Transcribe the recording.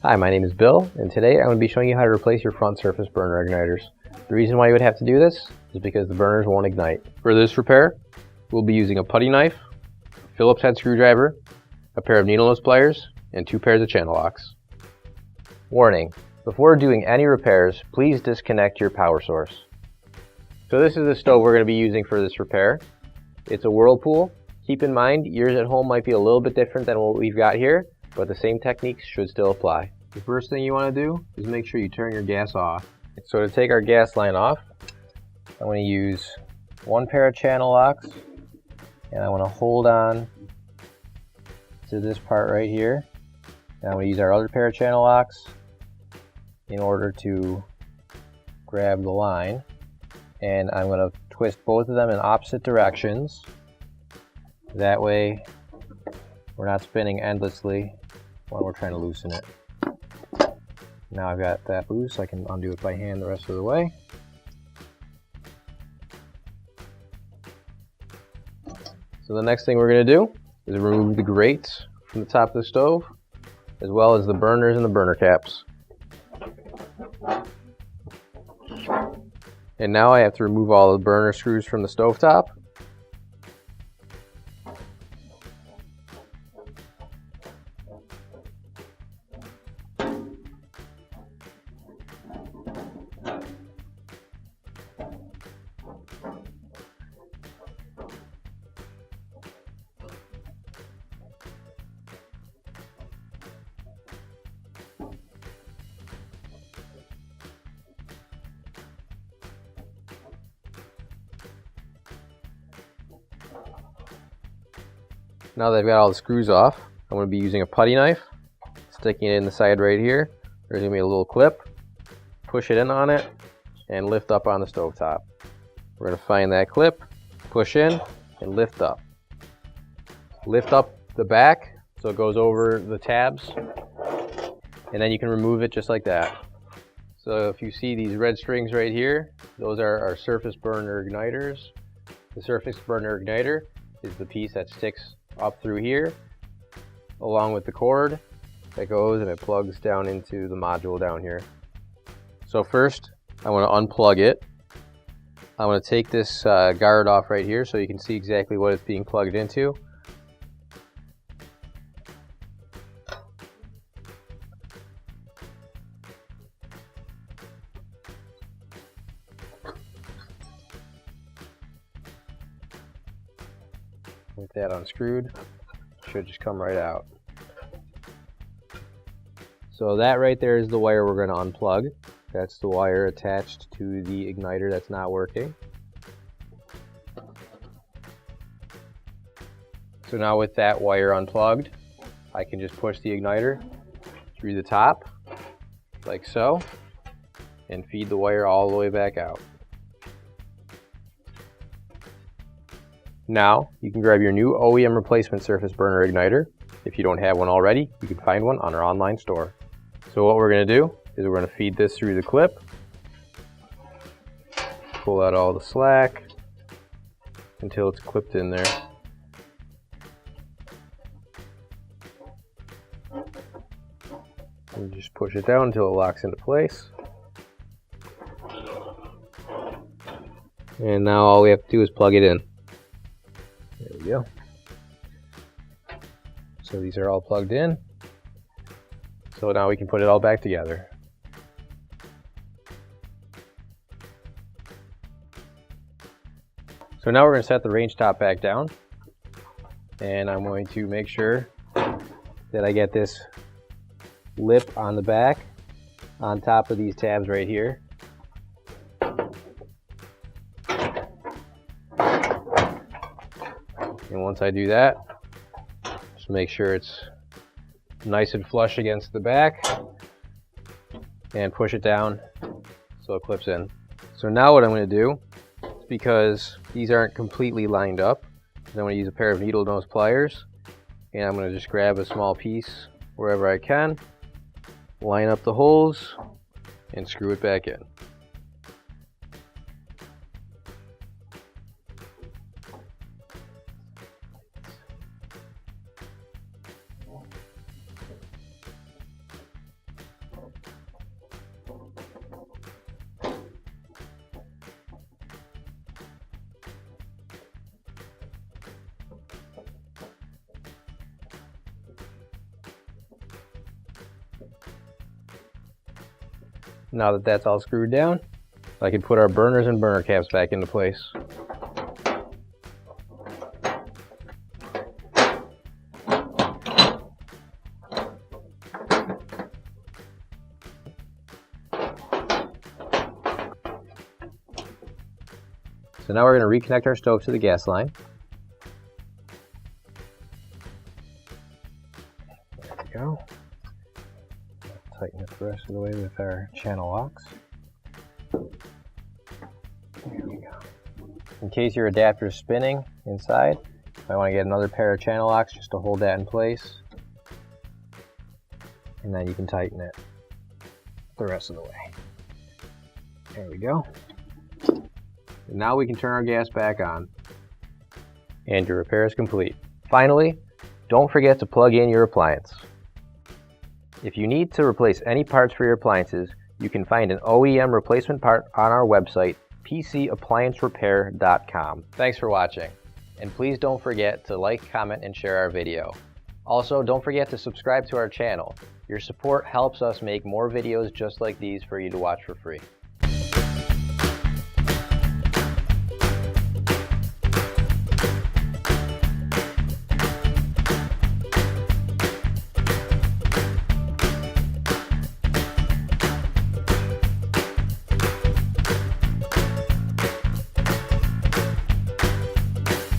Hi, my name is Bill, and today I'm going to be showing you how to replace your front surface burner igniters. The reason why you would have to do this is because the burners won't ignite. For this repair, we'll be using a putty knife, a Phillips head screwdriver, a pair of needle nose pliers, and 2 pairs of channel locks. Warning: before doing any repairs, please disconnect your power source. So this is the stove we're going to be using for this repair. It's a Whirlpool. Keep in mind, yours at home might be a little bit different than what we've got here, but the same techniques should still apply. The first thing you want to do is make sure you turn your gas off. So to take our gas line off, I'm going to use 1 pair of channel locks, and I want to hold on to this part right here. And I'm going to use our other pair of channel locks in order to grab the line, and I'm going to twist both of them in opposite directions. That way we're not spinning endlessly while we're trying to loosen it. Now I've got that loose, I can undo it by hand the rest of the way. So the next thing we're going to do is remove the grates from the top of the stove, as well as the burners and the burner caps. And now I have to remove all the burner screws from the stove top. Now that I've got all the screws off, I'm going to be using a putty knife, sticking it in the side right here. There's going to be a little clip. Push it in on it, and lift up on the stove top. We're going to find that clip, push in, and lift up. Lift up the back so it goes over the tabs, and then you can remove it just like that. So if you see these red strings right here, those are our surface burner igniters. The surface burner igniter is the piece that sticks up through here, along with the cord that goes and it plugs down into the module down here. So first, I want to unplug it. I want to take this guard off right here so you can see exactly what it's being plugged into. With that unscrewed, should just come right out. So that right there is the wire we're going to unplug. That's the wire attached to the igniter that's not working. So now with that wire unplugged, I can just push the igniter through the top, like so, and feed the wire all the way back out. Now, you can grab your new OEM replacement surface burner igniter. If you don't have one already, you can find one on our online store. So what we're going to do is we're going to feed this through the clip, pull out all the slack until it's clipped in there. And just push it down until it locks into place. And now all we have to do is plug it in. There we go. So these are all plugged in. So now we can put it all back together. So now we're going to set the range top back down. And I'm going to make sure that I get this lip on the back on top of these tabs right here. And once I do that, just make sure it's nice and flush against the back and push it down so it clips in. So now what I'm going to do, because these aren't completely lined up, I'm going to use a pair of needle nose pliers, and I'm going to just grab a small piece wherever I can, line up the holes, and screw it back in. Now that that's all screwed down, I can put our burners and burner caps back into place. So now we're going to reconnect our stove to the gas line. There we go. Tighten it the rest of the way with our channel locks. There we go. In case your adapter is spinning inside, you might want to get another pair of channel locks just to hold that in place. And then you can tighten it the rest of the way. There we go. And now we can turn our gas back on. And your repair is complete. Finally, don't forget to plug in your appliance. If you need to replace any parts for your appliances, you can find an OEM replacement part on our website, PCApplianceRepair.com. Thanks for watching, and please don't forget to like, comment, and share our video. Also, don't forget to subscribe to our channel. Your support helps us make more videos just like these for you to watch for free.